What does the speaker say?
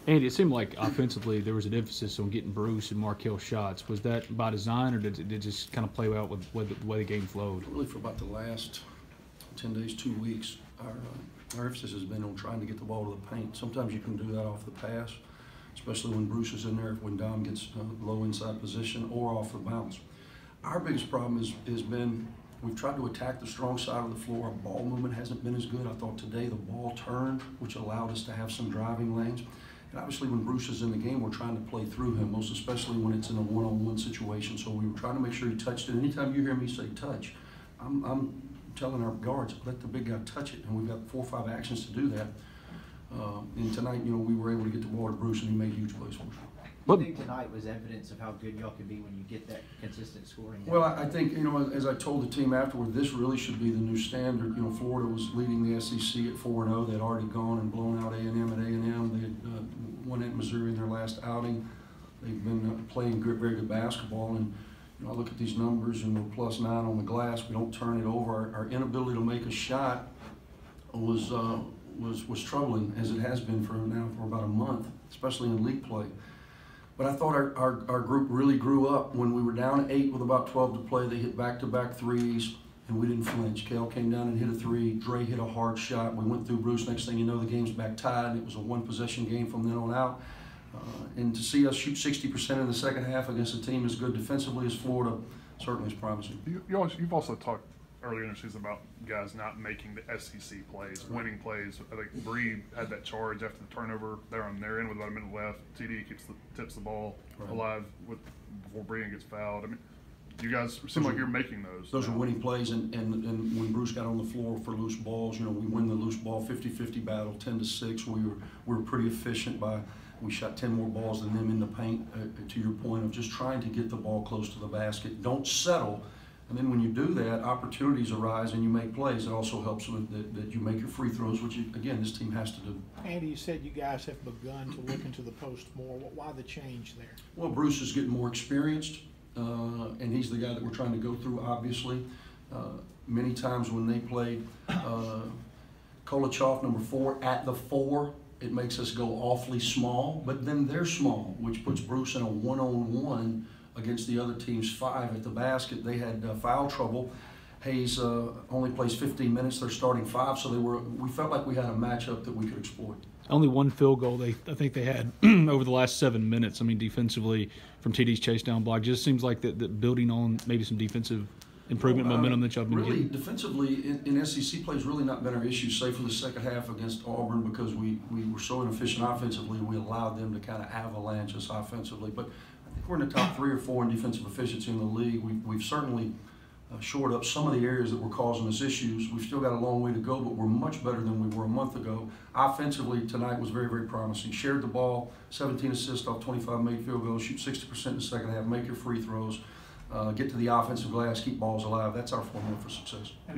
Andy, it seemed like offensively there was an emphasis on getting Bruce and Markel shots. Was that by design, or did it just kind of play out with the way the game flowed? Really, for about the last 10 days, 2 weeks, our emphasis has been on trying to get the ball to the paint. Sometimes you can do that off the pass, especially when Bruce is in there, when Dom gets low inside position, or off the bounce. Our biggest problem has been we've tried to attack the strong side of the floor. Our ball movement hasn't been as good. I thought today the ball turned, which allowed us to have some driving lanes. And obviously when Bruce is in the game, we're trying to play through him, most especially when it's in a one-on-one situation. So we were trying to make sure he touched it. Anytime you hear me say touch, I'm telling our guards, let the big guy touch it. And we've got 4 or 5 actions to do that. And tonight, we were able to get the ball to Bruce, and he made huge plays for us. Do you think tonight was evidence of how good y'all can be when you get that consistent scoring? Well, I think, as I told the team afterward, this really should be the new standard. Florida was leading the SEC at 4-0. They'd already gone and blown out A&M at A&M. They had won at Missouri in their last outing. They've been playing very good basketball. And I look at these numbers, and we're +9 on the glass. We don't turn it over. Our inability to make a shot was troubling, as it has been for about a month, especially in league play. But I thought our group really grew up. When we were down 8 with about 12 to play, they hit back-to-back threes, and we didn't flinch. Kale came down and hit a 3. Dre hit a hard shot. We went through Bruce. Next thing you know, the game's back tied. It was a one-possession game from then on out. And to see us shoot 60% in the second half against a team as good defensively as Florida certainly is promising. You've also talked earlier in the season about guys not making the SEC plays, winning plays. I think Bree had that charge after the turnover. They're on their end with about a minute left. TD tips the ball alive before Brian gets fouled. I mean, you guys seem like you're making those. Those are winning plays, and when Bruce got on the floor for loose balls, we win the loose ball 50-50 battle, 10-6. We were pretty efficient we shot 10 more balls than them in the paint, to your point of just trying to get the ball close to the basket. Don't settle. And then when you do that, opportunities arise and you make plays. It also helps with that you make your free throws, which, again, this team has to do. Andy, you said you guys have begun to look into the post more. Why the change there? Well, Bruce is getting more experienced, and he's the guy that we're trying to go through, obviously. Many times when they played Kolochov, number 4, at the 4, it makes us go awfully small, but then they're small, which puts Bruce in a one-on-one against the other team's 5 at the basket. They had foul trouble. Hayes only plays 15 minutes. They're starting 5, so we felt like we had a matchup that we could exploit. Only 1 field goal I think they had over the last 7 minutes. I mean, defensively from TD's chase down block, just seems like that building on maybe some defensive improvement momentum that y'all been really getting. Defensively in SEC play has really not been our issue, save for the second half against Auburn, because we were so inefficient offensively. We allowed them to kind of avalanche us offensively. But I think we're in the top 3 or 4 in defensive efficiency in the league. We've certainly shored up some of the areas that were causing us issues. We've still got a long way to go, but we're much better than we were a month ago. Offensively tonight was very, very promising. Shared the ball, 17 assists off 25 made field goals, shoot 60% in the second half, make your free throws, get to the offensive glass, keep balls alive. That's our formula for success.